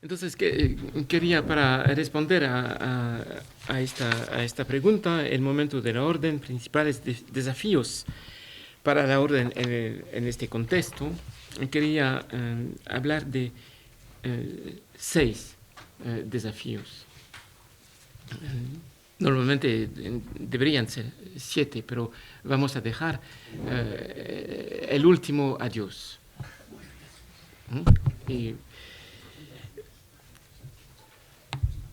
Entonces, quería para responder a esta pregunta, el momento de la orden, principales desafíos para la orden en este contexto, quería hablar de 6 desafíos. Normalmente deberían ser 7, pero vamos a dejar el último a Dios. Y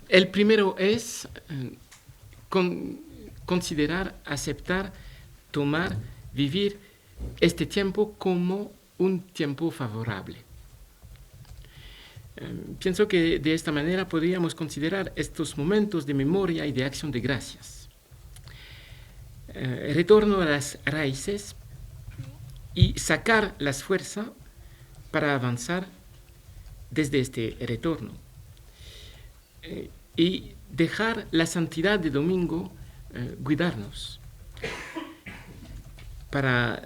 el primero es considerar, aceptar, tomar, vivir este tiempo como un tiempo favorable. Pienso que de esta manera podríamos considerar estos momentos de memoria y de acción de gracias. Retorno a las raíces y sacar las fuerzas para avanzar desde este retorno. Y dejar la santidad de domingo guiarnos para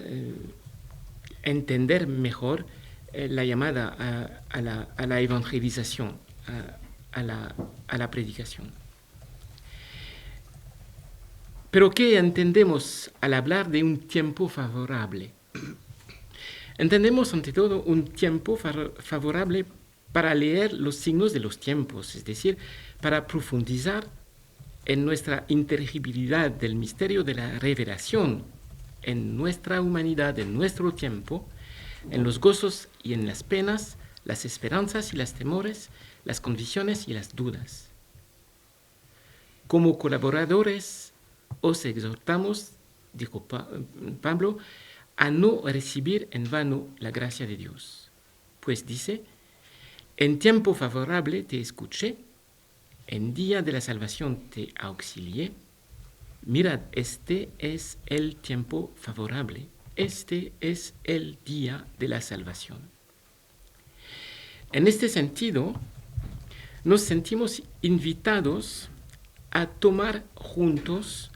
entender mejor la llamada a la evangelización, a la predicación. Pero ¿qué entendemos al hablar de un tiempo favorable? Entendemos ante todo un tiempo favorable para leer los signos de los tiempos, es decir, para profundizar en nuestra inteligibilidad del misterio de la revelación, en nuestra humanidad, en nuestro tiempo, en los gozos y en las penas, las esperanzas y los temores, las convicciones y las dudas. Como colaboradores, os exhortamos, dijo Pablo, a no recibir en vano la gracia de Dios. Pues dice, en tiempo favorable te escuché, en día de la salvación te auxilié. Mirad, este es el tiempo favorable, este es el día de la salvación. En este sentido, nos sentimos invitados a tomar juntos,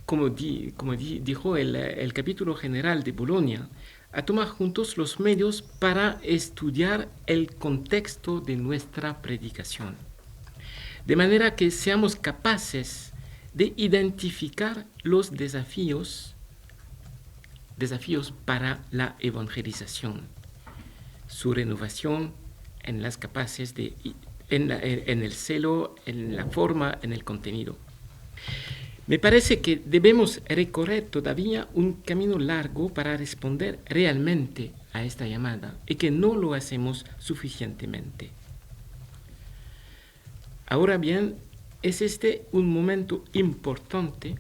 como dijo el capítulo general de Bolonia, a tomar juntos los medios para estudiar el contexto de nuestra predicación, de manera que seamos capaces de identificar los desafíos para la evangelización, su renovación en las capaces en el celo, en la forma, en el contenido. Me parece que debemos recorrer todavía un camino largo para responder realmente a esta llamada y que no lo hacemos suficientemente. Ahora bien, es este un momento importante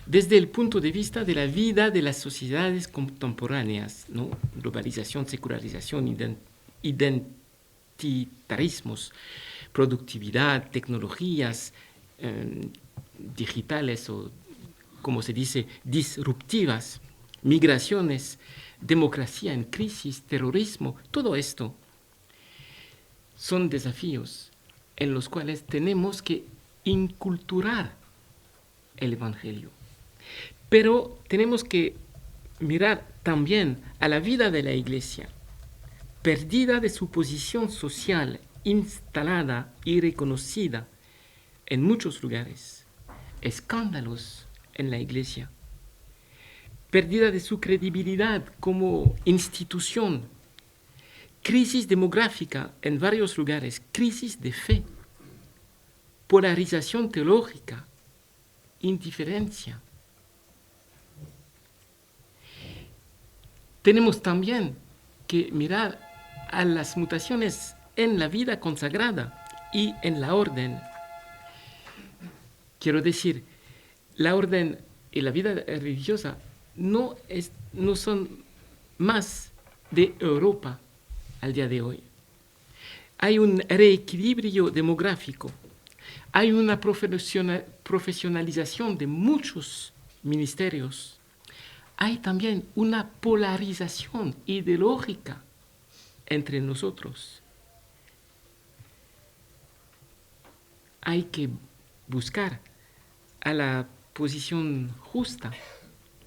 desde el punto de vista de la vida de las sociedades contemporáneas, ¿no? Globalización, secularización, identitarismos, productividad, tecnologías digitales o, como se dice, disruptivas, migraciones, democracia en crisis, terrorismo, todo esto son desafíos en los cuales tenemos que inculturar el Evangelio. Pero tenemos que mirar también a la vida de la Iglesia, perdida de su posición social, instalada y reconocida en muchos lugares, escándalos en la Iglesia, perdida de su credibilidad como institución, crisis demográfica en varios lugares, crisis de fe, polarización teológica, indiferencia. Tenemos también que mirar a las mutaciones en la vida consagrada y en la orden. Quiero decir, la orden y la vida religiosa no son más de Europa al día de hoy. Hay un reequilibrio demográfico, hay una profesionalización de muchos ministerios, hay también una polarización ideológica entre nosotros. Hay que buscar a la posición justa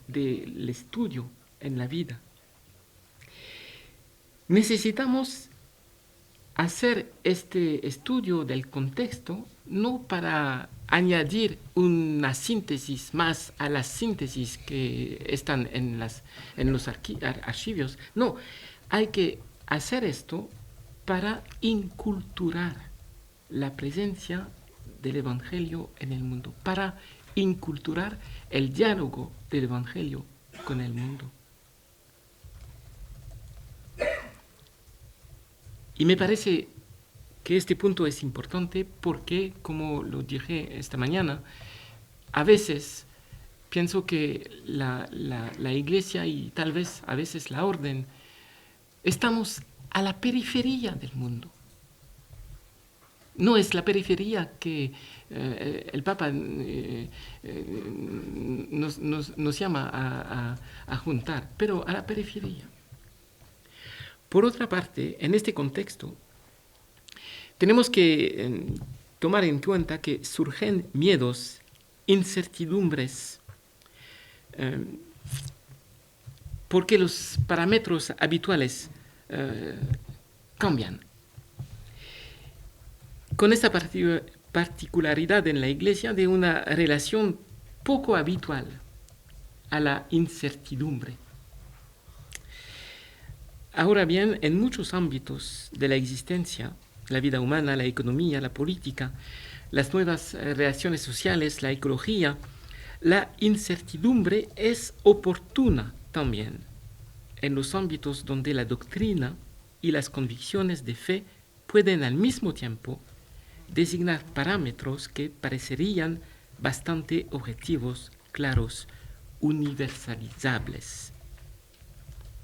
del estudio en la vida. Necesitamos hacer este estudio del contexto no para añadir una síntesis más a las síntesis que están en los archivos, no, hay que hacer esto para inculturar la presencia del Evangelio en el mundo, para inculturar el diálogo del Evangelio con el mundo. Y me parece que este punto es importante porque, como lo dije esta mañana, a veces pienso que la Iglesia y tal vez a veces la Orden estamos a la periferia del mundo. No es la periferia que el Papa nos llama a juntar, pero a la periferia. Por otra parte, en este contexto, tenemos que tomar en cuenta que surgen miedos, incertidumbres, porque los parámetros habituales cambian. Con esta particularidad en la Iglesia de una relación poco habitual a la incertidumbre. Ahora bien, en muchos ámbitos de la existencia, la vida humana, la economía, la política, las nuevas relaciones sociales, la ecología, la incertidumbre es oportuna también en los ámbitos donde la doctrina y las convicciones de fe pueden al mismo tiempo designar parámetros que parecerían bastante objetivos, claros, universalizables.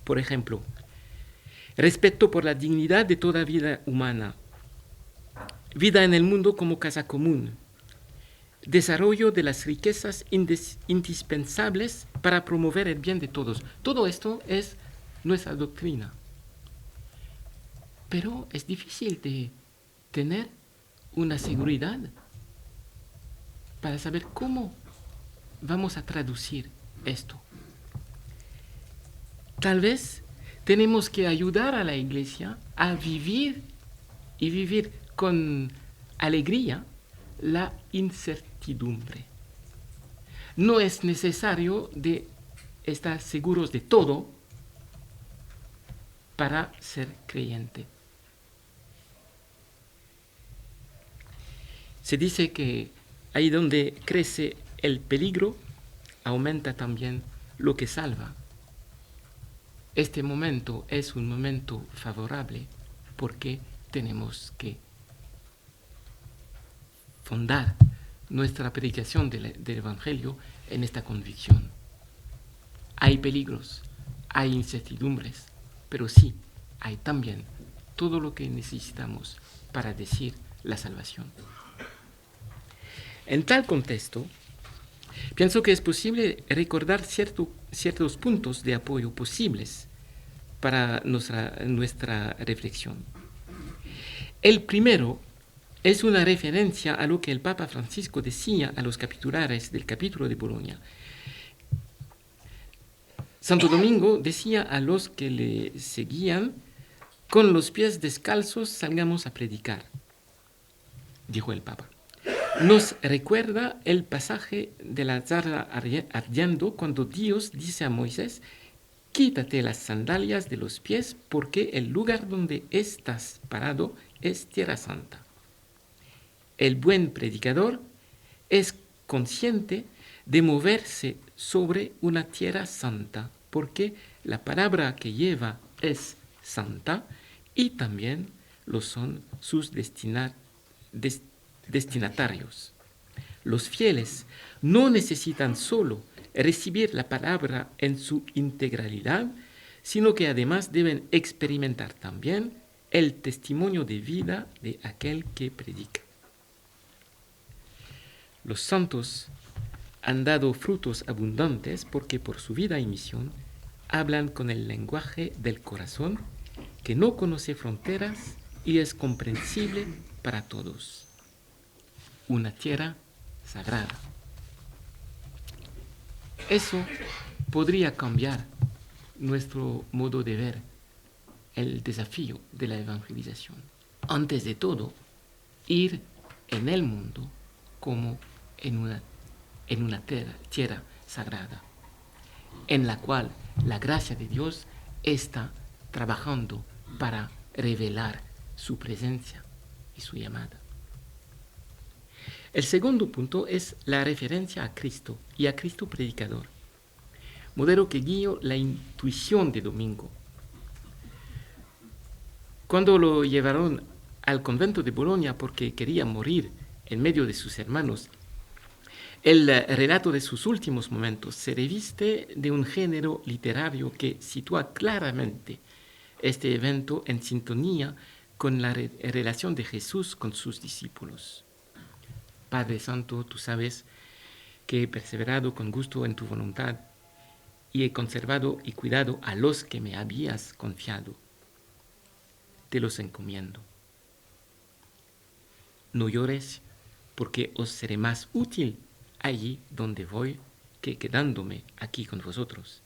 Por ejemplo, respeto por la dignidad de toda vida humana, vida en el mundo como casa común, desarrollo de las riquezas indispensables para promover el bien de todos. Todo esto es nuestra doctrina. Pero es difícil de tener una seguridad para saber cómo vamos a traducir esto. Tal vez tenemos que ayudar a la Iglesia a vivir y vivir con alegría la incertidumbre. No es necesario de estar seguros de todo para ser creyente. Se dice que ahí donde crece el peligro, aumenta también lo que salva. Este momento es un momento favorable porque tenemos que fundar nuestra predicación del Evangelio en esta convicción. Hay peligros, hay incertidumbres, pero sí, hay también todo lo que necesitamos para decir la salvación. En tal contexto, pienso que es posible recordar ciertos puntos de apoyo posibles para nuestra reflexión. El primero es una referencia a lo que el Papa Francisco decía a los capitulares del capítulo de Bolonia. Santo Domingo decía a los que le seguían: con los pies descalzos salgamos a predicar, dijo el Papa. Nos recuerda el pasaje de la zarza ardiendo cuando Dios dice a Moisés: quítate las sandalias de los pies porque el lugar donde estás parado es tierra santa. El buen predicador es consciente de moverse sobre una tierra santa porque la palabra que lleva es santa y también lo son sus destinatarios. Los fieles no necesitan solo recibir la palabra en su integralidad, sino que además deben experimentar también el testimonio de vida de aquel que predica. Los santos han dado frutos abundantes porque por su vida y misión hablan con el lenguaje del corazón que no conoce fronteras y es comprensible para todos. Una tierra sagrada. Eso podría cambiar nuestro modo de ver el desafío de la evangelización. antes de todo, ir en el mundo como en una tierra sagrada, en la cual la gracia de Dios está trabajando para revelar su presencia y su llamada. El segundo punto es la referencia a Cristo y a Cristo predicador, modelo que guió la intuición de Domingo. Cuando lo llevaron al convento de Bolonia porque quería morir en medio de sus hermanos, el relato de sus últimos momentos se reviste de un género literario que sitúa claramente este evento en sintonía con la relación de Jesús con sus discípulos. Padre Santo, tú sabes que he perseverado con gusto en tu voluntad y he conservado y cuidado a los que me habías confiado. Te los encomiendo. No llores, porque os seré más útil allí donde voy que quedándome aquí con vosotros.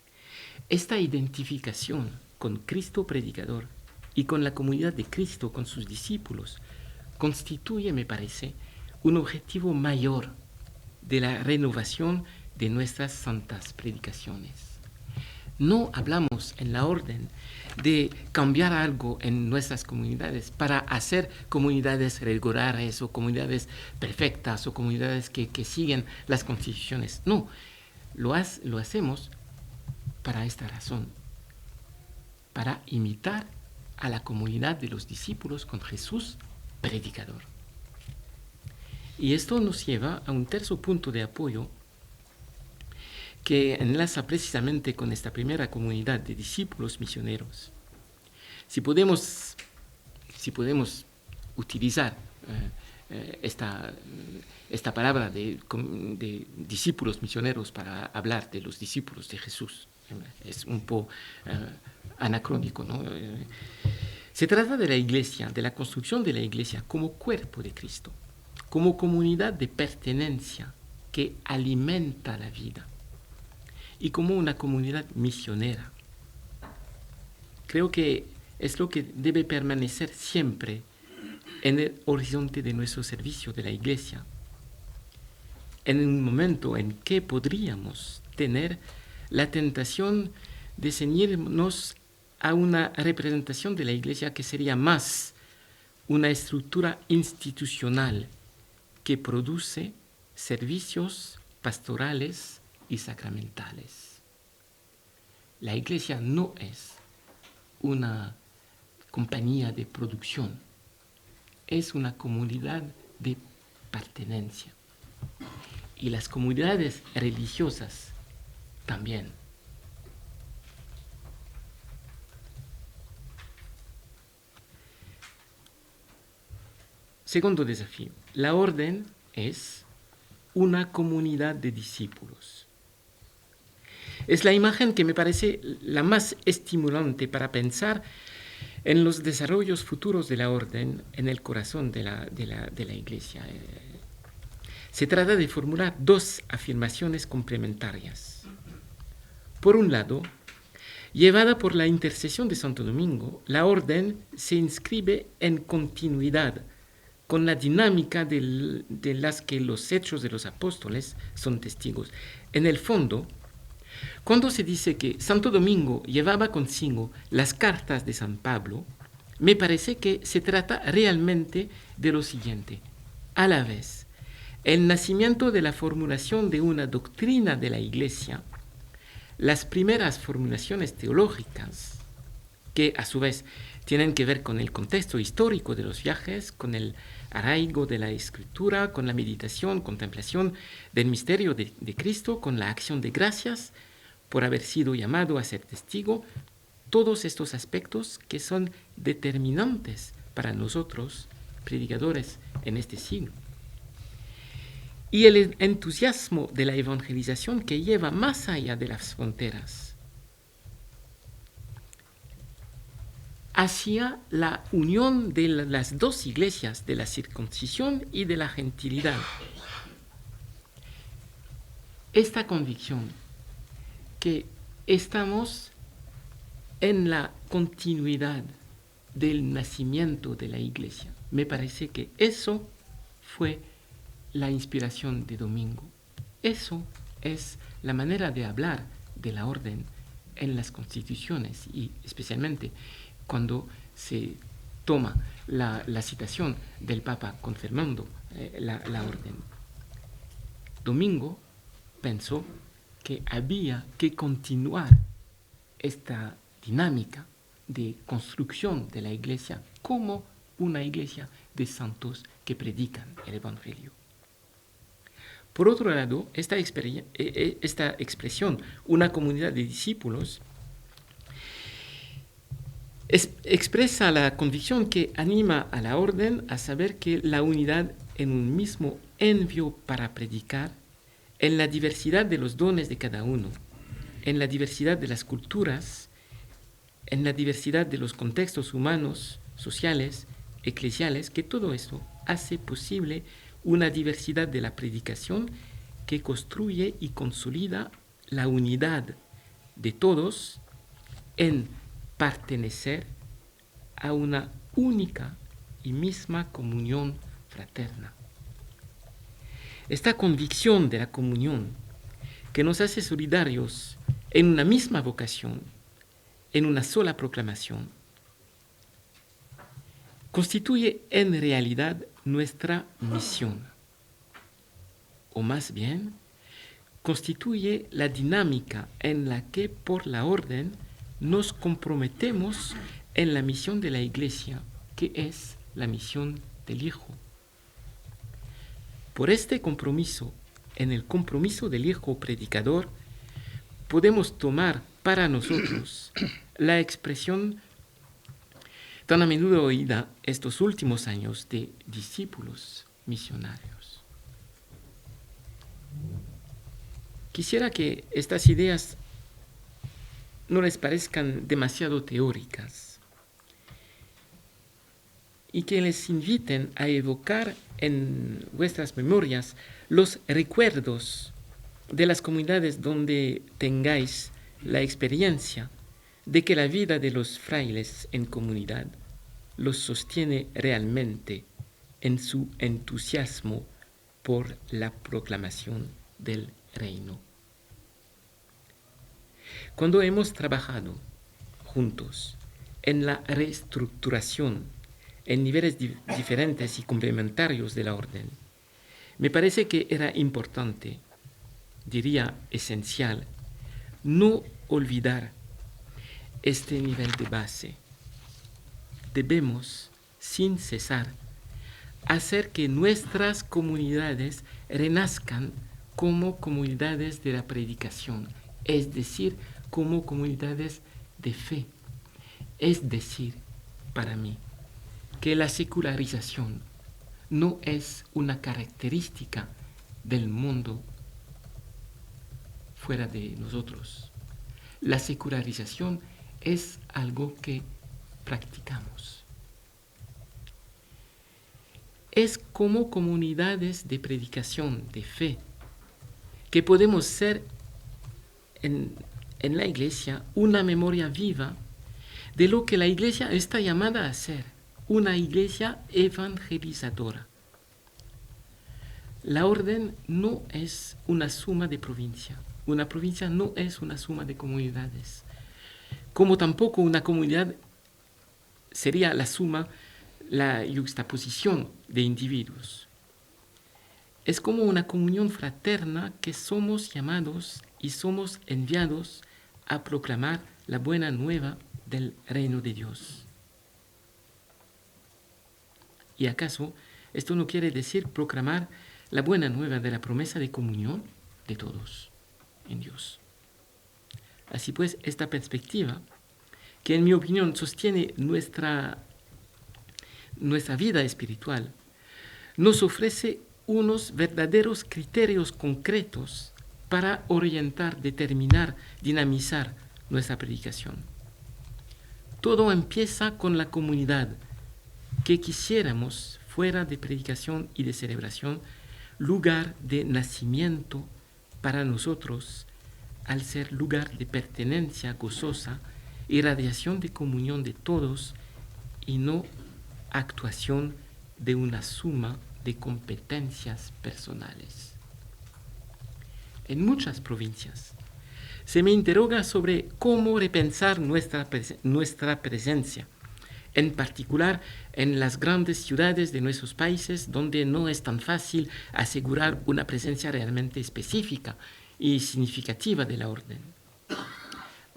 Esta identificación con Cristo predicador y con la comunidad de Cristo, con sus discípulos, constituye, me parece, un objetivo mayor de la renovación de nuestras santas predicaciones. No hablamos en la orden de cambiar algo en nuestras comunidades para hacer comunidades regulares o comunidades perfectas o comunidades que siguen las constituciones. No, lo hacemos para esta razón, para imitar a la comunidad de los discípulos con Jesús predicador. Y esto nos lleva a un tercer punto de apoyo que enlaza precisamente con esta primera comunidad de discípulos misioneros. Si podemos utilizar esta palabra de discípulos misioneros para hablar de los discípulos de Jesús, es un poco anacrónico, ¿no? Se trata de la iglesia, de la construcción de la iglesia como cuerpo de Cristo, como comunidad de pertenencia que alimenta la vida y como una comunidad misionera. Creo que es lo que debe permanecer siempre en el horizonte de nuestro servicio de la iglesia, en un momento en que podríamos tener la tentación de ceñirnos a una representación de la iglesia que sería más una estructura institucional que produce servicios pastorales y sacramentales. La iglesia no es una compañía de producción, es una comunidad de pertenencia. Y las comunidades religiosas también. Segundo desafío, la orden es una comunidad de discípulos. Es la imagen que me parece la más estimulante para pensar en los desarrollos futuros de la orden en el corazón de la iglesia. Se trata de formular dos afirmaciones complementarias. Por un lado, llevada por la intercesión de Santo Domingo, la orden se inscribe en continuidad con la dinámica de las que los hechos de los apóstoles son testigos. En el fondo, cuando se dice que Santo Domingo llevaba consigo las cartas de San Pablo, me parece que se trata realmente de lo siguiente. A la vez, el nacimiento de la formulación de una doctrina de la Iglesia, las primeras formulaciones teológicas, que a su vez tienen que ver con el contexto histórico de los viajes, con el arraigo de la escritura, con la meditación, contemplación del misterio de Cristo, con la acción de gracias por haber sido llamado a ser testigo, todos estos aspectos que son determinantes para nosotros, predicadores en este siglo. Y el entusiasmo de la evangelización que lleva más allá de las fronteras, hacia la unión de las dos iglesias, de la circuncisión y de la gentilidad. Esta convicción que estamos en la continuidad del nacimiento de la Iglesia. Me parece que eso fue la inspiración de Domingo. Eso es la manera de hablar de la orden en las constituciones y especialmente cuando se toma la citación del Papa confirmando la orden. Domingo pensó que había que continuar esta dinámica de construcción de la Iglesia como una Iglesia de santos que predican el Evangelio. Por otro lado, esta expresión, una comunidad de discípulos, expresa la convicción que anima a la orden a saber que la unidad en un mismo envío para predicar, en la diversidad de los dones de cada uno, en la diversidad de las culturas, en la diversidad de los contextos humanos, sociales, eclesiales, que todo esto hace posible una diversidad de la predicación que construye y consolida la unidad de todos en pertenecer a una única y misma comunión fraterna. Esta convicción de la comunión que nos hace solidarios en una misma vocación, en una sola proclamación, constituye en realidad nuestra misión, o más bien, constituye la dinámica en la que por la orden nos comprometemos en la misión de la Iglesia, que es la misión del Hijo. Por este compromiso, en el compromiso del Hijo predicador, podemos tomar para nosotros la expresión tan a menudo oída estos últimos años de discípulos misionarios. Quisiera que estas ideas no les parezcan demasiado teóricas y que les inviten a evocar en vuestras memorias los recuerdos de las comunidades donde tengáis la experiencia de que la vida de los frailes en comunidad los sostiene realmente en su entusiasmo por la proclamación del reino. Cuando hemos trabajado juntos en la reestructuración en niveles diferentes y complementarios de la orden, me parece que era importante, diría esencial, no olvidar este nivel de base. Debemos, sin cesar, hacer que nuestras comunidades renazcan como comunidades de la predicación, es decir, como comunidades de fe. Es decir, para mí, que la secularización no es una característica del mundo fuera de nosotros. La secularización es algo que practicamos. Es como comunidades de predicación, de fe, que podemos ser en la Iglesia una memoria viva de lo que la Iglesia está llamada a ser, una Iglesia evangelizadora. La orden no es una suma de provincia. Una provincia no es una suma de comunidades. Como tampoco una comunidad sería la suma, la yuxtaposición de individuos. Es como una comunión fraterna que somos llamados y somos enviados a proclamar la buena nueva del reino de Dios. ¿Y acaso esto no quiere decir proclamar la buena nueva de la promesa de comunión de todos en Dios? Así pues, esta perspectiva, que en mi opinión sostiene nuestra vida espiritual, nos ofrece unos verdaderos criterios concretos para orientar, determinar, dinamizar nuestra predicación. Todo empieza con la comunidad que quisiéramos fuera de predicación y de celebración, lugar de nacimiento para nosotros, al ser lugar de pertenencia gozosa, irradiación de comunión de todos y no actuación de una suma de competencias personales. En muchas provincias se me interroga sobre cómo repensar nuestra presencia, en particular en las grandes ciudades de nuestros países, donde no es tan fácil asegurar una presencia realmente específica y significativa de la orden.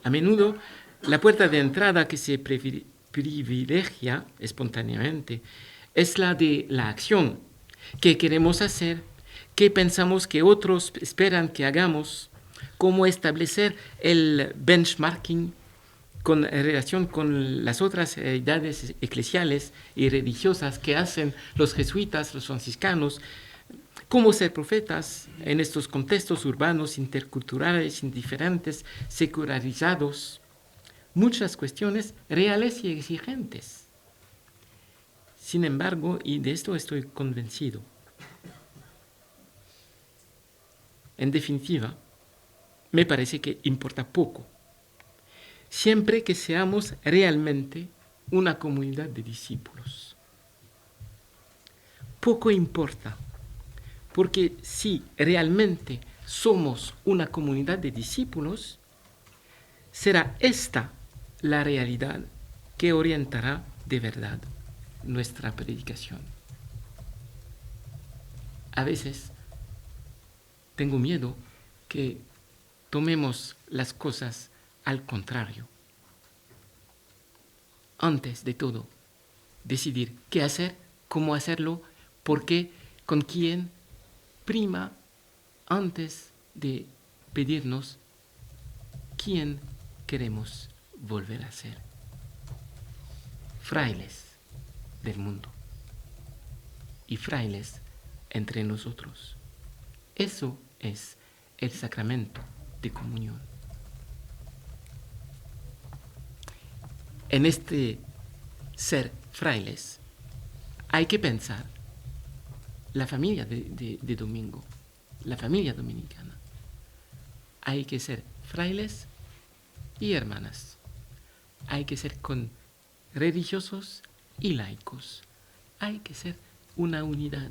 A menudo, la puerta de entrada que se privilegia espontáneamente es la de la acción. ¿Qué queremos hacer? ¿Qué pensamos que otros esperan que hagamos? ¿Cómo establecer el benchmarking en relación con las otras edades eclesiales y religiosas que hacen los jesuitas, los franciscanos? ¿Cómo ser profetas en estos contextos urbanos, interculturales, indiferentes, secularizados? Muchas cuestiones reales y exigentes. Sin embargo, y de esto estoy convencido, en definitiva, me parece que importa poco, siempre que seamos realmente una comunidad de discípulos. Poco importa, porque si realmente somos una comunidad de discípulos, será esta la realidad que orientará de verdad nuestra predicación. A veces tengo miedo que tomemos las cosas al contrario. Antes de todo, decidir qué hacer, cómo hacerlo, por qué, con quién, prima antes de pedirnos quién queremos volver a ser. Frailes del mundo y frailes entre nosotros. Eso es el sacramento de comunión. En este ser frailes hay que pensar la familia de domingo, la familia dominicana. Hay que ser frailes y hermanas. Hay que ser con religiosos y laicos. Hay que ser una unidad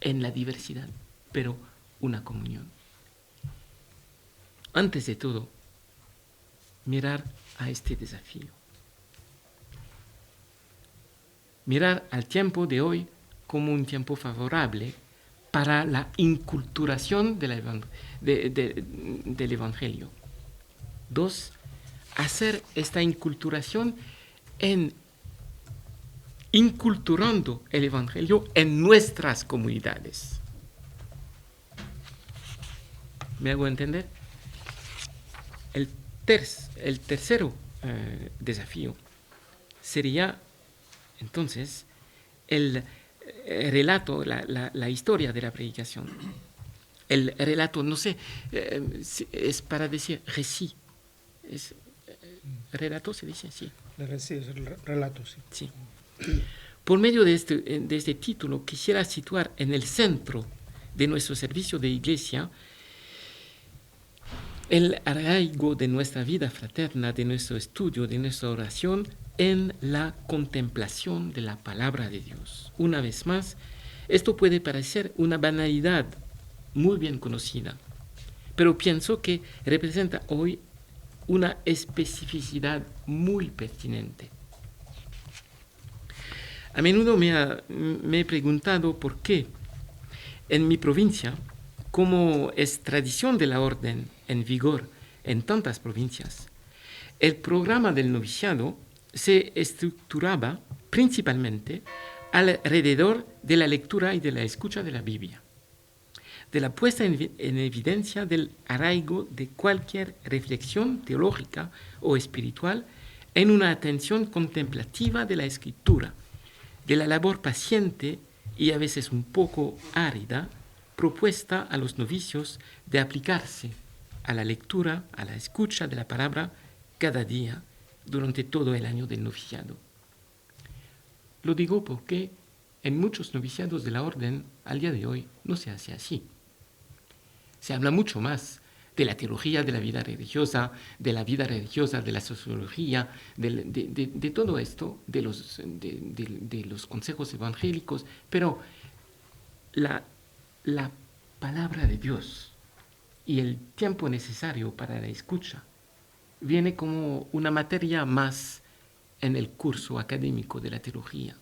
en la diversidad, pero una comunión. Antes de todo, mirar a este desafío. Mirar al tiempo de hoy como un tiempo favorable para la inculturación del Evangelio. 2. Hacer esta inculturación inculturando el Evangelio en nuestras comunidades. ¿Me hago entender? El tercero desafío sería entonces el relato, la historia de la predicación. El relato, no sé, es para decir récit. ¿Relato se dice así? Sí, es el relato, sí. Sí. Por medio de este título quisiera situar en el centro de nuestro servicio de iglesia el arraigo de nuestra vida fraterna, de nuestro estudio, de nuestra oración en la contemplación de la palabra de Dios. Una vez más, esto puede parecer una banalidad muy bien conocida, pero pienso que representa hoy una especificidad muy pertinente. A menudo me he preguntado por qué en mi provincia, como es tradición de la orden en vigor en tantas provincias, el programa del noviciado se estructuraba principalmente alrededor de la lectura y de la escucha de la Biblia, de la puesta en evidencia del arraigo de cualquier reflexión teológica o espiritual en una atención contemplativa de la Escritura, de la labor paciente y a veces un poco árida propuesta a los novicios de aplicarse a la lectura, a la escucha de la palabra cada día durante todo el año del noviciado. Lo digo porque en muchos noviciados de la orden al día de hoy no se hace así. Se habla mucho más de la teología de la vida religiosa, de la sociología, de todo esto, de los consejos evangélicos, pero la palabra de Dios y el tiempo necesario para la escucha viene como una materia más en el curso académico de la teología,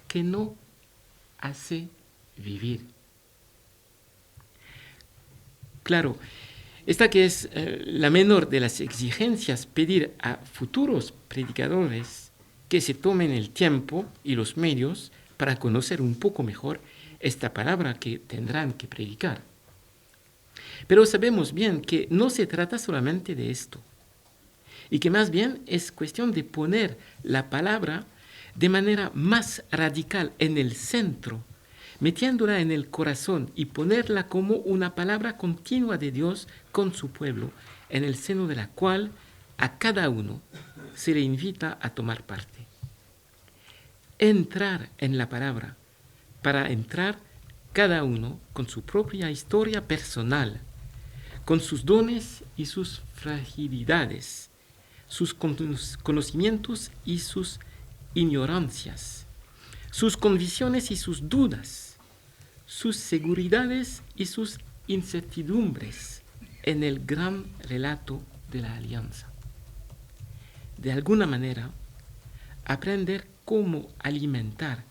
que no hace vivir. Claro, esta que es la menor de las exigencias, pedir a futuros predicadores que se tomen el tiempo y los medios para conocer un poco mejor esta palabra que tendrán que predicar. Pero sabemos bien que no se trata solamente de esto, y que más bien es cuestión de poner la palabra de manera más radical en el centro, metiéndola en el corazón y ponerla como una palabra continua de Dios con su pueblo, en el seno de la cual a cada uno se le invita a tomar parte. Entrar en la palabra, para entrar cada uno con su propia historia personal, con sus dones y sus fragilidades, sus conocimientos y sus ignorancias, sus convicciones y sus dudas, sus seguridades y sus incertidumbres en el gran relato de la alianza. De alguna manera, aprender cómo alimentar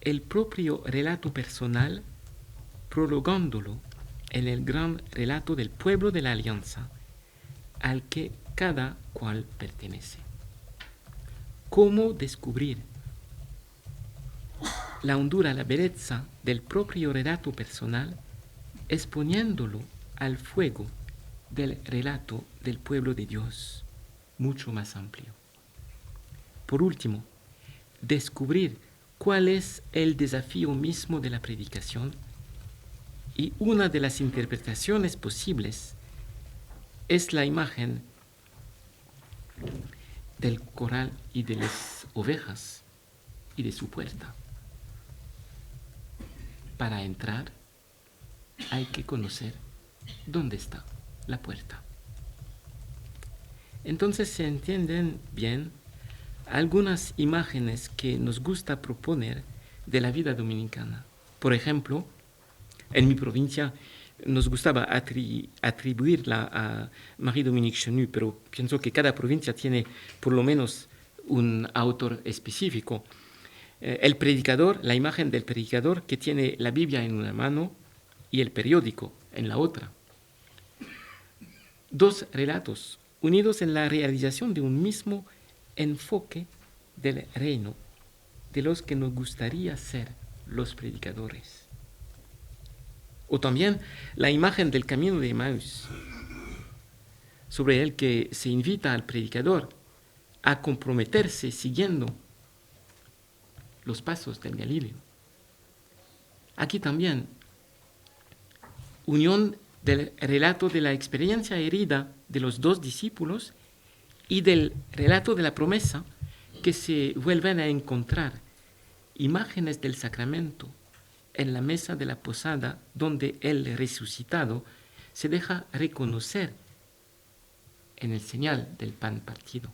el propio relato personal, prolongándolo en el gran relato del pueblo de la alianza, al que cada cual pertenece. Cómo descubrir la hondura, la belleza del propio relato personal, exponiéndolo al fuego del relato del pueblo de Dios, mucho más amplio. Por último, descubrir cuál es el desafío mismo de la predicación, y una de las interpretaciones posibles es la imagen del corral y de las ovejas y de su puerta. Para entrar hay que conocer dónde está la puerta. Entonces se entienden bien algunas imágenes que nos gusta proponer de la vida dominicana. Por ejemplo, en mi provincia nos gustaba atribuirla a Marie-Dominique Chenu, pero pienso que cada provincia tiene por lo menos un autor específico. El predicador, la imagen del predicador que tiene la Biblia en una mano y el periódico en la otra. Dos relatos unidos en la realización de un mismo enfoque del reino, de los que nos gustaría ser los predicadores. O también la imagen del camino de Emaús, sobre el que se invita al predicador a comprometerse siguiendo los pasos del Galileo. Aquí también, unión del relato de la experiencia herida de los dos discípulos y del relato de la promesa, que se vuelven a encontrar imágenes del sacramento en la mesa de la posada, donde el resucitado se deja reconocer en el señal del pan partido.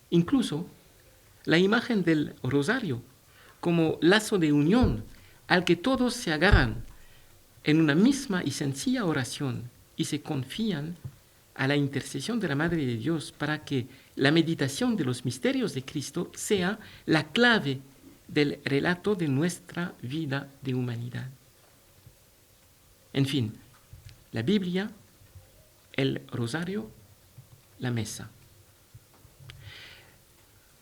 Incluso la imagen del rosario como lazo de unión al que todos se agarran en una misma y sencilla oración y se confían a la intercesión de la Madre de Dios para que la meditación de los misterios de Cristo sea la clave del relato de nuestra vida de humanidad. En fin, la Biblia, el rosario, la mesa.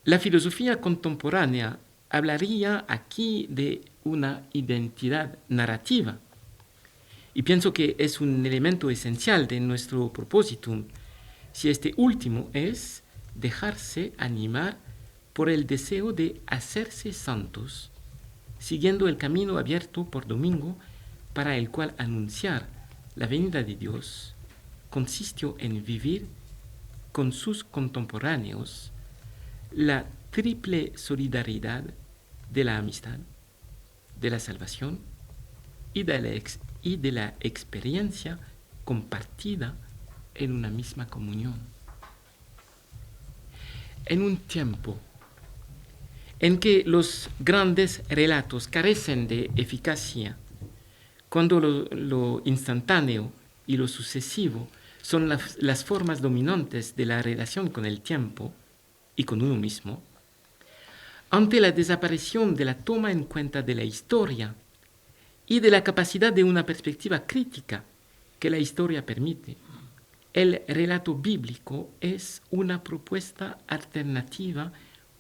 La filosofía contemporánea hablaría aquí de una identidad narrativa, y pienso que es un elemento esencial de nuestro propósito, si este último es dejarse animar por el deseo de hacerse santos, siguiendo el camino abierto por domingo, para el cual anunciar la venida de Dios consistió en vivir con sus contemporáneos la triple solidaridad de la amistad, de la salvación y de y de la experiencia compartida en una misma comunión. En un tiempo en que los grandes relatos carecen de eficacia, cuando lo instantáneo y lo sucesivo son las formas dominantes de la relación con el tiempo y con uno mismo, ante la desaparición de la toma en cuenta de la historia y de la capacidad de una perspectiva crítica que la historia permite, el relato bíblico es una propuesta alternativa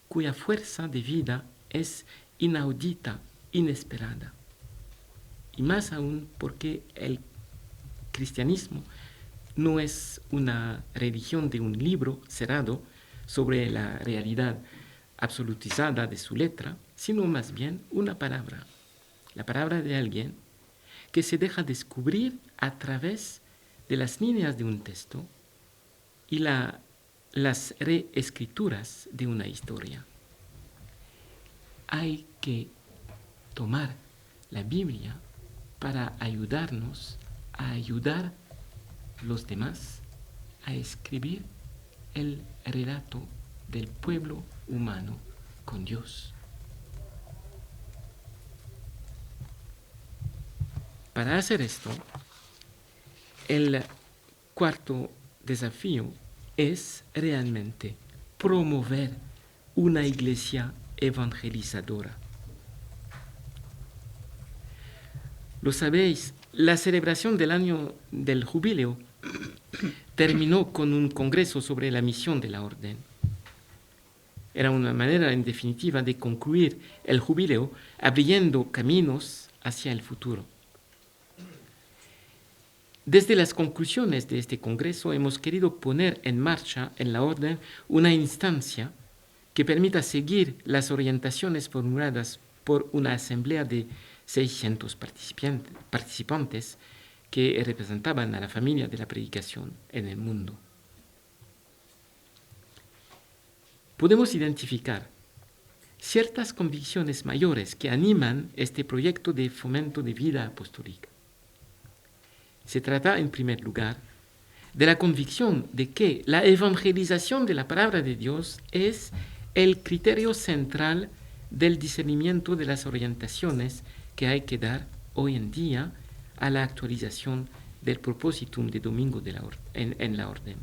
cuya fuerza de vida es inaudita, inesperada. Y más aún porque el cristianismo no es una religión de un libro cerrado sobre la realidad absolutizada de su letra, sino más bien una palabra, la palabra de alguien que se deja descubrir a través de las líneas de un texto y las reescrituras de una historia. Hay que tomar la Biblia para ayudarnos a ayudar a los demás a escribir el relato del pueblo humano con Dios. Para hacer esto, el cuarto desafío es realmente promover una iglesia evangelizadora. Lo sabéis, la celebración del año del jubileo terminó con un congreso sobre la misión de la orden. Era una manera, en definitiva, de concluir el jubileo abriendo caminos hacia el futuro. Desde las conclusiones de este congreso hemos querido poner en marcha en la orden una instancia que permita seguir las orientaciones formuladas por una asamblea de 600 participantes que representaban a la familia de la predicación en el mundo. Podemos identificar ciertas convicciones mayores que animan este proyecto de fomento de vida apostólica. Se trata, en primer lugar, de la convicción de que la evangelización de la palabra de Dios es el criterio central del discernimiento de las orientaciones que hay que dar hoy en día a la actualización del propósitum de domingo en la orden.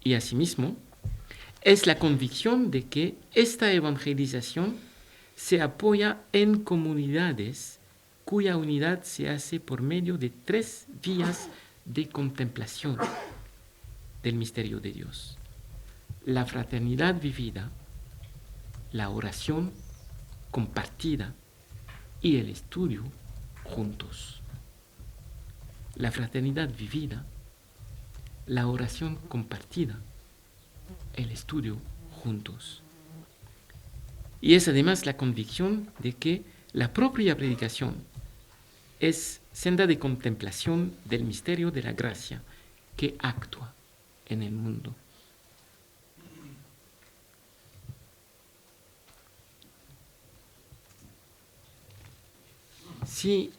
Y asimismo, es la convicción de que esta evangelización se apoya en comunidades cuya unidad se hace por medio de 3 vías de contemplación del misterio de Dios: la fraternidad vivida, la oración compartida y el estudio juntos. La fraternidad vivida, la oración compartida, el estudio juntos. Y es además la convicción de que la propia predicación es senda de contemplación del misterio de la gracia que actúa en el mundo. Si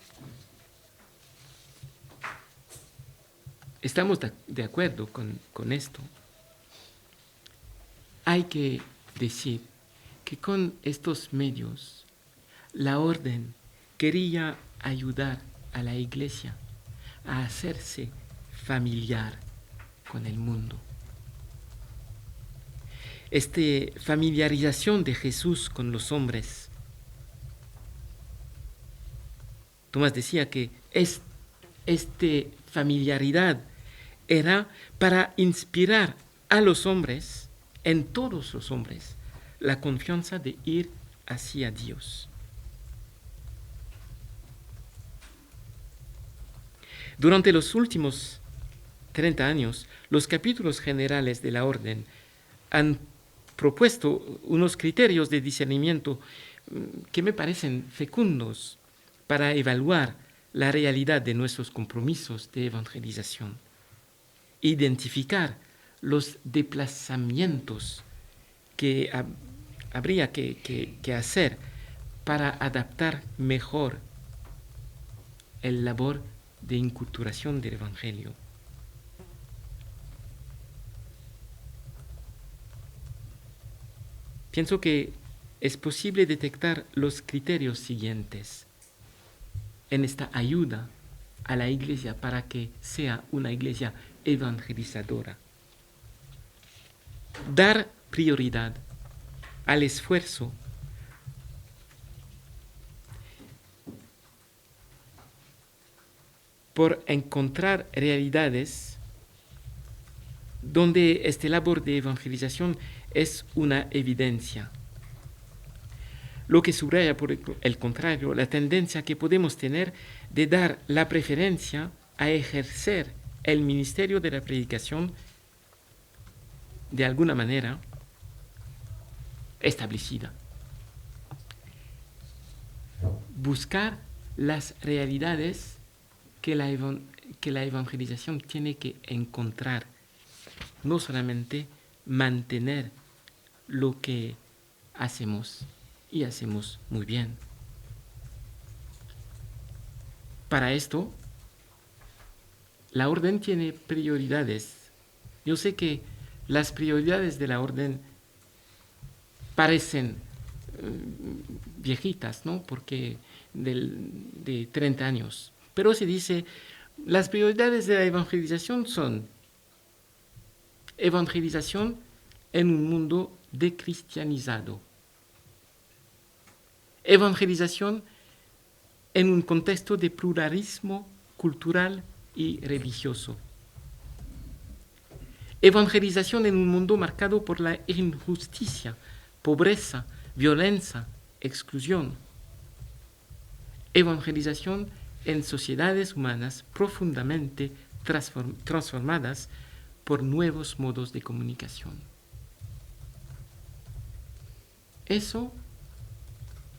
estamos de acuerdo con esto, hay que decir que con estos medios la orden quería ayudar a la iglesia a hacerse familiar con el mundo. Esta familiarización de Jesús con los hombres. Tomás decía que esta familiaridad era para inspirar a los hombres, en todos los hombres, la confianza de ir hacia Dios. Durante los últimos 30 años, los capítulos generales de la orden han propuesto unos criterios de discernimiento que me parecen fecundos para evaluar la realidad de nuestros compromisos de evangelización, identificar los desplazamientos que habría que hacer para adaptar mejor el labor de inculturación del Evangelio. Pienso que es posible detectar los criterios siguientes en esta ayuda a la Iglesia para que sea una Iglesia evangelizadora. Dar prioridad al esfuerzo por encontrar realidades donde esta labor de evangelización es una evidencia. Lo que subraya, por el contrario, la tendencia que podemos tener de dar la preferencia a ejercer el ministerio de la predicación de alguna manera establecida. Buscar las realidades que la evangelización tiene que encontrar, no solamente mantener lo que hacemos y hacemos muy bien. Para esto, la orden tiene prioridades. Yo sé que las prioridades de la orden parecen viejitas, ¿no? Porque de 30 años. Pero se dice, las prioridades de la evangelización son evangelización en un mundo decristianizado, evangelización en un contexto de pluralismo cultural y religioso, evangelización en un mundo marcado por la injusticia, pobreza, violencia, exclusión, evangelización en sociedades humanas profundamente transformadas por nuevos modos de comunicación. Eso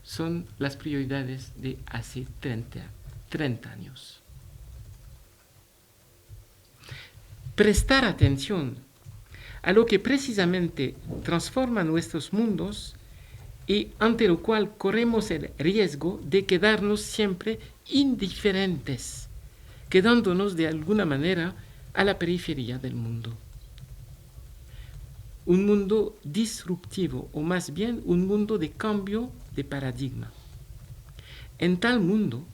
son las prioridades de hace 30 años. Prestar atención a lo que precisamente transforma nuestros mundos y ante lo cual corremos el riesgo de quedarnos siempre indiferentes, quedándonos de alguna manera a la periferia del mundo. Un mundo disruptivo, o más bien un mundo de cambio de paradigma. En tal mundo,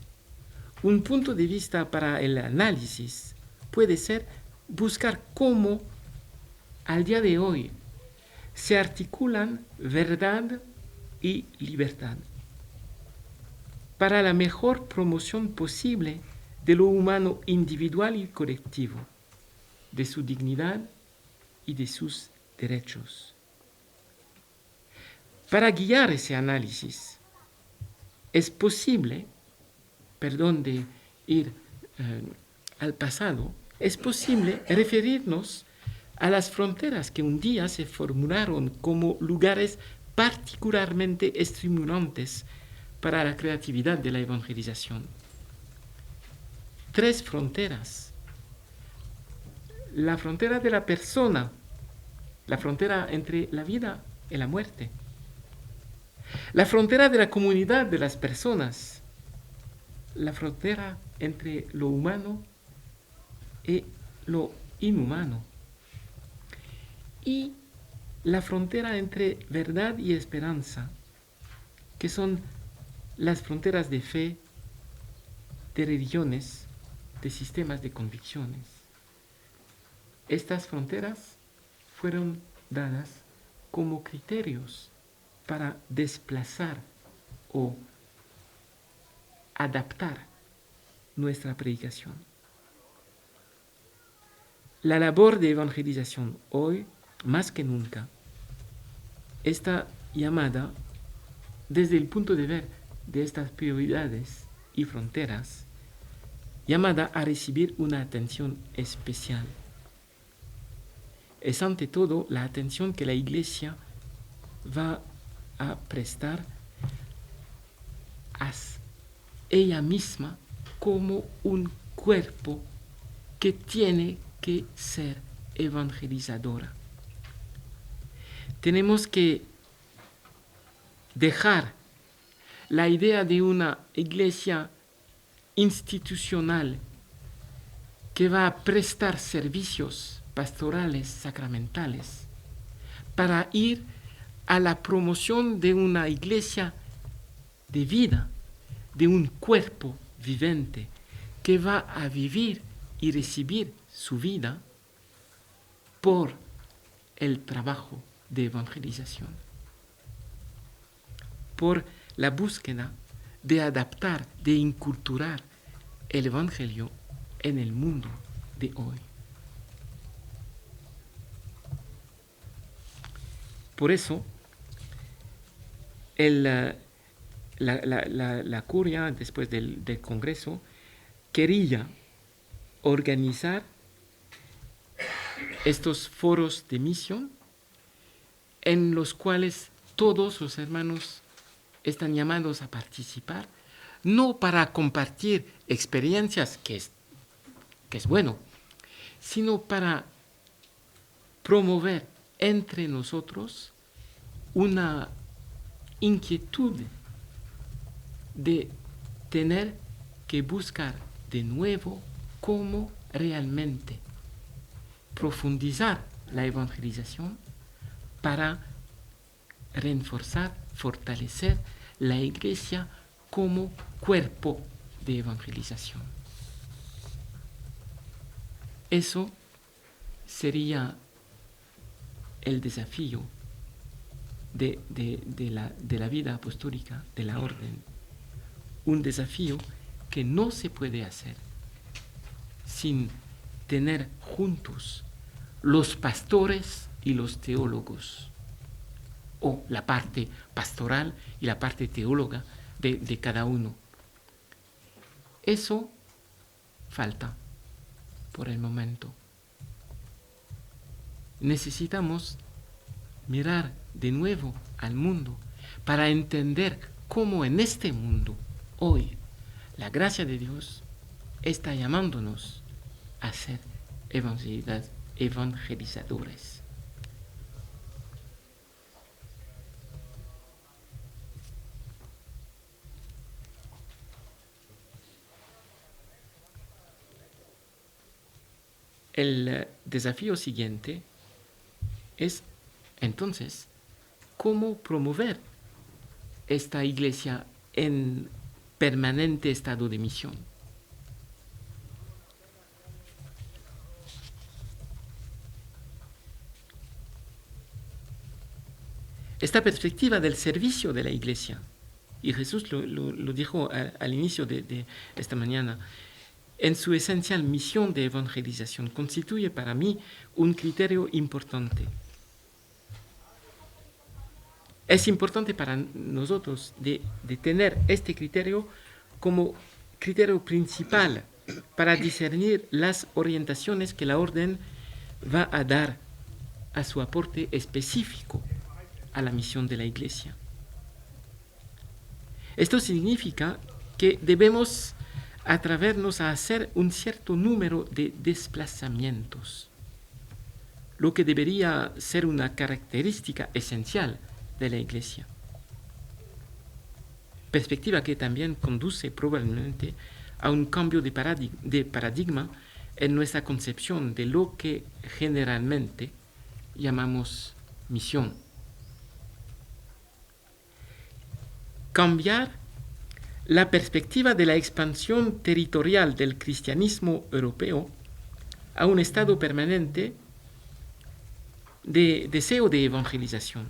un punto de vista para el análisis puede ser buscar cómo, al día de hoy, se articulan verdad y libertad para la mejor promoción posible de lo humano individual y colectivo, de su dignidad y de sus derechos. Para guiar ese análisis, es posible, perdón de ir al pasado, es posible referirnos a las fronteras que un día se formularon como lugares particularmente estimulantes para la creatividad de la evangelización. 3 fronteras. La frontera de la persona, la frontera entre la vida y la muerte. La frontera de la comunidad de las personas, la frontera entre lo humano y lo inhumano. Y la frontera entre verdad y esperanza, que son las fronteras de fe, de religiones, de sistemas de convicciones. Estas fronteras fueron dadas como criterios para desplazar o adaptar nuestra predicación. La labor de evangelización hoy, más que nunca, está llamada, desde el punto de ver de estas prioridades y fronteras, llamada a recibir una atención especial. Es ante todo la atención que la Iglesia va a prestar a ella misma como un cuerpo que tiene que ser evangelizadora. Tenemos que dejar la idea de una iglesia institucional que va a prestar servicios pastorales sacramentales para ir a la promoción de una iglesia de vida, de un cuerpo vivente que va a vivir y recibir su vida por el trabajo de evangelización, por la búsqueda de adaptar, de inculturar el evangelio en el mundo de hoy. Por eso, la curia, después del Congreso, quería organizar estos foros de misión en los cuales todos los hermanos están llamados a participar, no para compartir experiencias, que es bueno, sino para promover entre nosotros una inquietud de tener que buscar de nuevo cómo realmente profundizar la evangelización para reforzar, fortalecer la iglesia como cuerpo de evangelización. Eso sería el desafío de la vida apostólica, de la orden. Un desafío que no se puede hacer sin tener juntos los pastores y los teólogos, o la parte pastoral y la parte teóloga de cada uno. Eso falta por el momento. Necesitamos mirar de nuevo al mundo para entender cómo en este mundo, hoy, la gracia de Dios está llamándonos a ser evangelizadores. El desafío siguiente es, entonces, cómo promover esta iglesia en permanente estado de misión. Esta perspectiva del servicio de la iglesia, y Jesús lo dijo al inicio de esta mañana, en su esencial misión de evangelización, constituye para mí un criterio importante. Es importante para nosotros de tener este criterio como criterio principal para discernir las orientaciones que la orden va a dar a su aporte específico a la misión de la Iglesia. Esto significa que debemos atrevernos a hacer un cierto número de desplazamientos, lo que debería ser una característica esencial de la Iglesia. Perspectiva que también conduce probablemente a un cambio de paradigma en nuestra concepción de lo que generalmente llamamos misión. Cambiar la perspectiva de la expansión territorial del cristianismo europeo a un estado permanente de deseo de evangelización.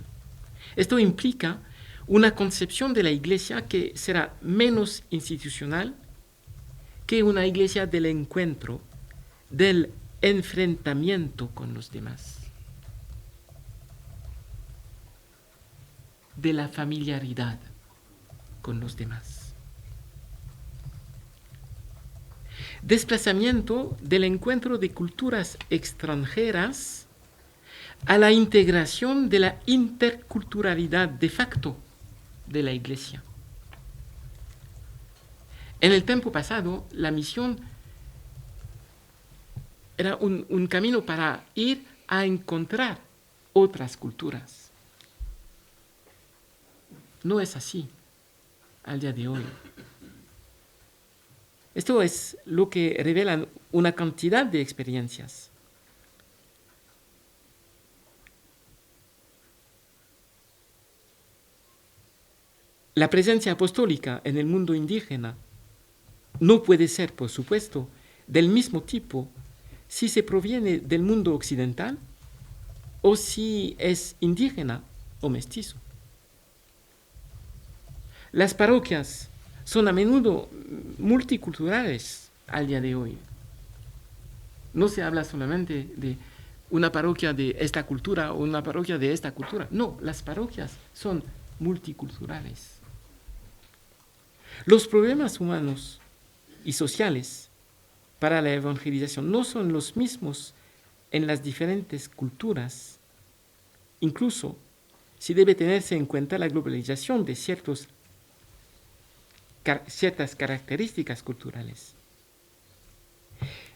Esto implica una concepción de la iglesia que será menos institucional que una iglesia del encuentro, del enfrentamiento con los demás, de la familiaridad con los demás. Desplazamiento del encuentro de culturas extranjeras a la integración de la interculturalidad de facto de la Iglesia. En el tiempo pasado, la misión era un camino para ir a encontrar otras culturas. No es así al día de hoy. Esto es lo que revelan una cantidad de experiencias. La presencia apostólica en el mundo indígena no puede ser, por supuesto, del mismo tipo si se proviene del mundo occidental o si es indígena o mestizo. Las parroquias son a menudo multiculturales al día de hoy. No se habla solamente de una parroquia de esta cultura o una parroquia de esta cultura. No, las parroquias son multiculturales. Los problemas humanos y sociales para la evangelización no son los mismos en las diferentes culturas. Incluso si debe tenerse en cuenta la globalización de ciertas características culturales.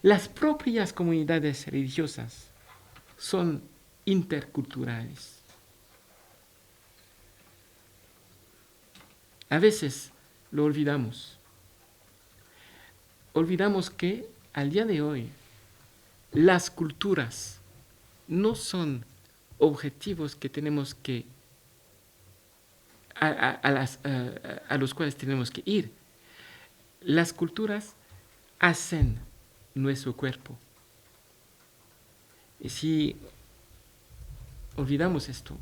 Las propias comunidades religiosas son interculturales. A veces lo olvidamos. Olvidamos que al día de hoy las culturas no son objetivos que tenemos que a los cuales tenemos que ir. Las culturas hacen nuestro cuerpo. Y si olvidamos esto,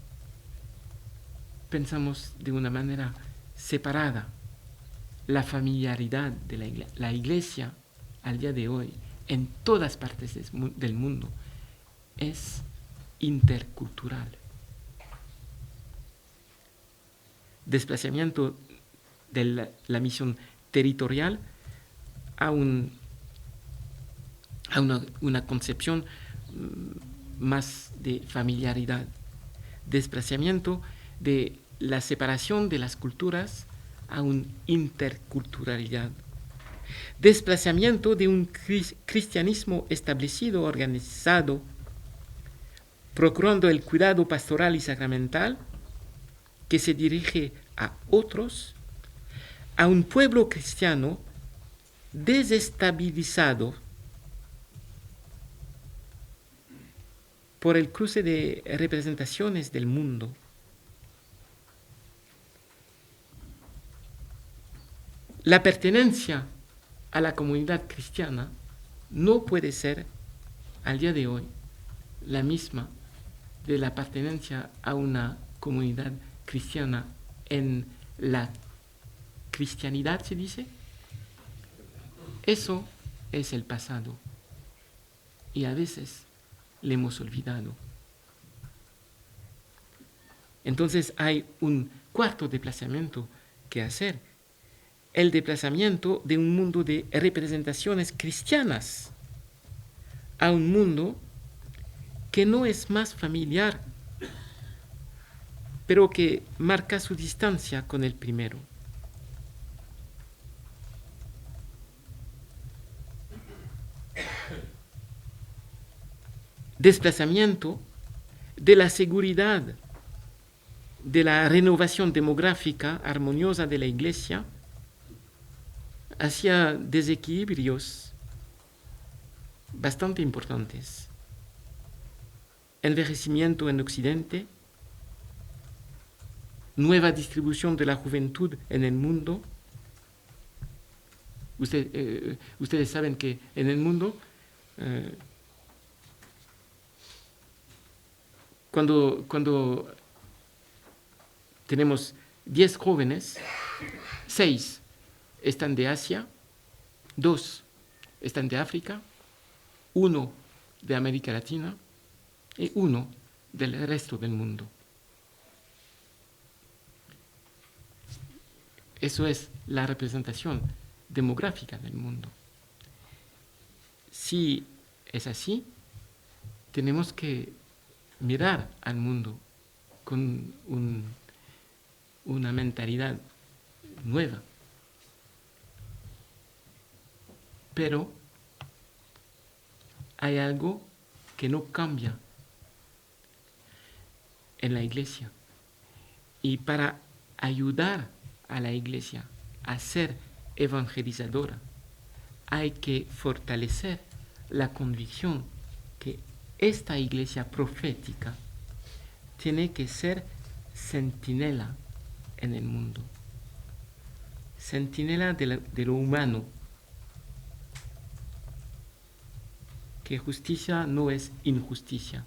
pensamos de una manera separada. La familiaridad de la iglesia al día de hoy en todas partes del mundo es intercultural. Desplazamiento de la misión territorial a una concepción más de familiaridad. Desplazamiento de la separación de las culturas a una interculturalidad. Desplazamiento de un cristianismo establecido, organizado, procurando el cuidado pastoral y sacramental, que se dirige a otros, a un pueblo cristiano desestabilizado por el cruce de representaciones del mundo. La pertenencia a la comunidad cristiana no puede ser al día de hoy la misma de la pertenencia a una comunidad cristiana en la cristianidad, se dice. Eso es el pasado y a veces le hemos olvidado. Entonces hay un cuarto desplazamiento que hacer, el desplazamiento de un mundo de representaciones cristianas a un mundo que no es más familiar, pero que marca su distancia con el primero. Desplazamiento de la seguridad, de la renovación demográfica armoniosa de la Iglesia hacia desequilibrios bastante importantes. Envejecimiento en Occidente, nueva distribución de la juventud en el mundo. Ustedes saben que en el mundo, cuando tenemos 10 jóvenes, 6 están de Asia, 2 están de África, 1 de América Latina y 1 del resto del mundo. Eso es la representación demográfica del mundo. Si es así, tenemos que mirar al mundo con una mentalidad nueva. Pero hay algo que no cambia en la Iglesia. Y para ayudar a la Iglesia a ser evangelizadora, hay que fortalecer la convicción que esta iglesia profética tiene que ser centinela en el mundo, centinela de lo humano, que justicia no es injusticia,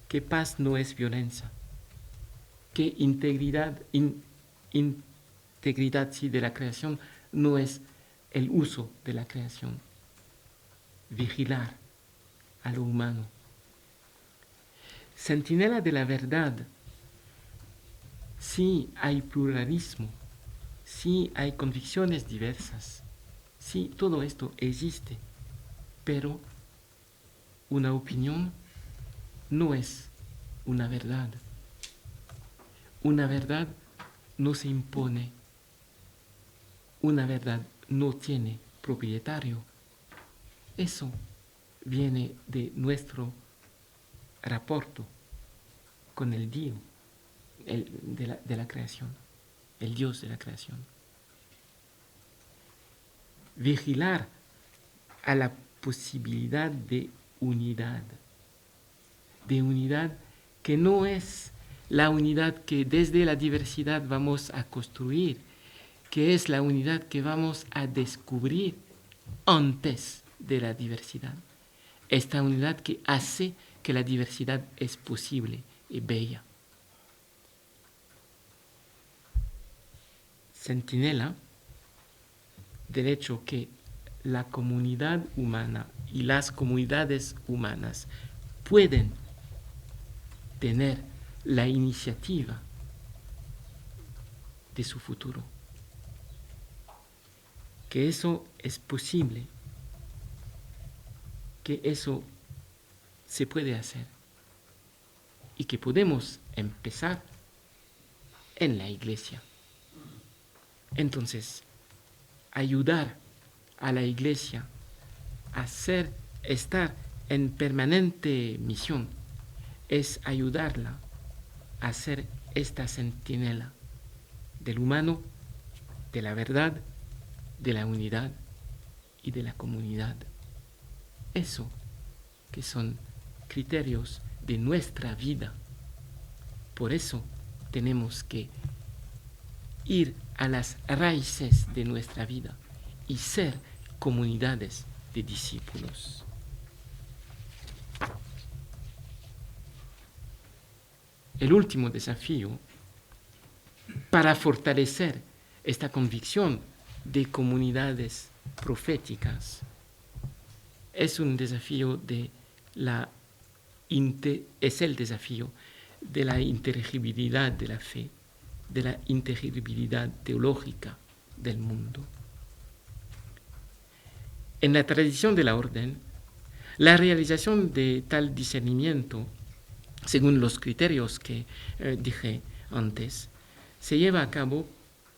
que paz no es violencia, que integridad sí, de la creación no es el uso de la creación. Vigilar a lo humano. Centinela de la verdad. Sí hay pluralismo, sí hay convicciones diversas, sí todo esto existe, pero una opinión no es una verdad. Una verdad no se impone. Una verdad no tiene propietario. Eso viene de nuestro rapporto con el Dios de la creación, el Dios de la creación. Vigilar a la posibilidad de unidad que no es la unidad que desde la diversidad vamos a construir, que es la unidad que vamos a descubrir antes de la diversidad. Esta unidad que hace que la diversidad es posible y bella. Centinela del hecho que la comunidad humana y las comunidades humanas pueden tener la iniciativa de su futuro, que eso es posible, que eso se puede hacer y que podemos empezar en la iglesia. Entonces, ayudar a la iglesia a estar en permanente misión es ayudarla a ser esta centinela del humano, de la verdad, de la unidad y de la comunidad. Eso que son criterios de nuestra vida. Por eso tenemos que ir a las raíces de nuestra vida y ser comunidades de discípulos. El último desafío para fortalecer esta convicción de comunidades proféticas es un desafío es el desafío de la inteligibilidad de la fe, de la inteligibilidad teológica del mundo. En la tradición de la orden, la realización de tal discernimiento, según los criterios que dije antes, se lleva a cabo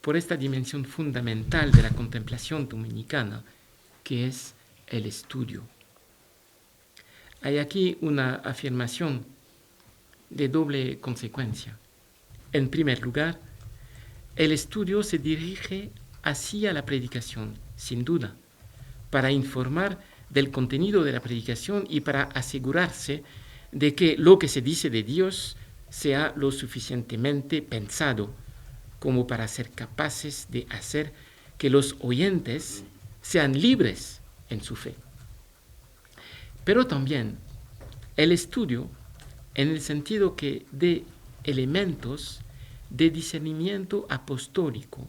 por esta dimensión fundamental de la contemplación dominicana, que es el estudio. Hay aquí una afirmación de doble consecuencia. En primer lugar, el estudio se dirige hacia la predicación, sin duda, para informar del contenido de la predicación y para asegurarse de que lo que se dice de Dios sea lo suficientemente pensado como para ser capaces de hacer que los oyentes sean libres en su fe. Pero también el estudio, en el sentido que de elementos de discernimiento apostólico,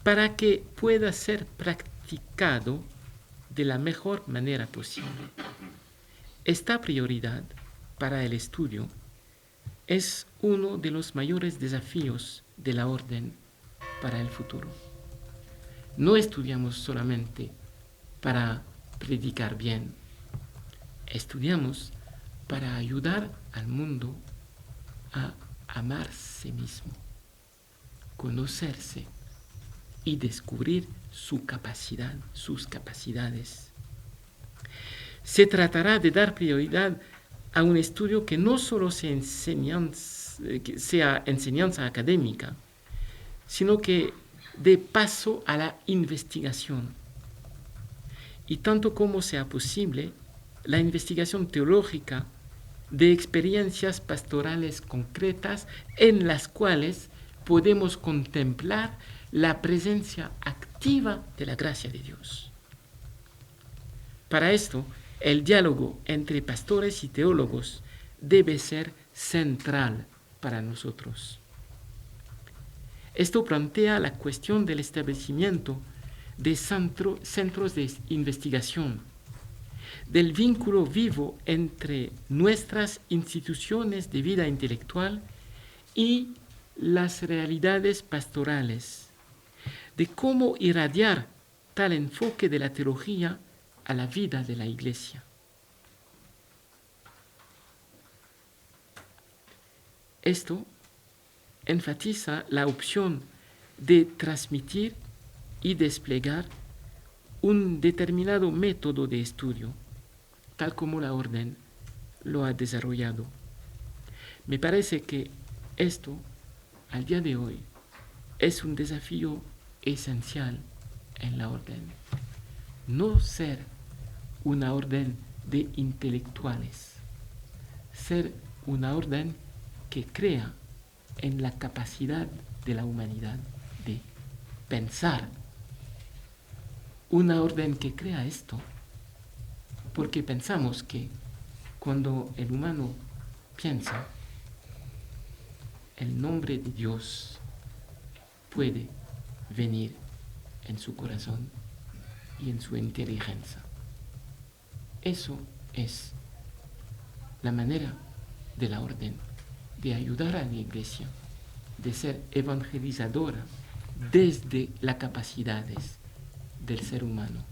para que pueda ser practicado de la mejor manera posible. Esta prioridad para el estudio es uno de los mayores desafíos de la orden para el futuro. No estudiamos solamente para predicar bien, estudiamos para ayudar al mundo a amarse mismo, conocerse y descubrir sus capacidades. Se tratará de dar prioridad a un estudio que no solo sea enseñanza académica, sino que dé paso a la investigación y tanto como sea posible, la investigación teológica de experiencias pastorales concretas en las cuales podemos contemplar la presencia activa de la gracia de Dios. Para esto, el diálogo entre pastores y teólogos debe ser central para nosotros. Esto plantea la cuestión del establecimiento de centros de investigación, del vínculo vivo entre nuestras instituciones de vida intelectual y las realidades pastorales, de cómo irradiar tal enfoque de la teología a la vida de la Iglesia. Esto enfatiza la opción de transmitir y desplegar un determinado método de estudio, tal como la orden lo ha desarrollado. Me parece que esto, al día de hoy, es un desafío esencial en la orden. No ser una orden de intelectuales, ser una orden que crea en la capacidad de la humanidad de pensar. Una orden que crea esto, porque pensamos que cuando el humano piensa, el nombre de Dios puede venir en su corazón y en su inteligencia. Eso es la manera de la orden de ayudar a la Iglesia, de ser evangelizadora desde las capacidades del ser humano.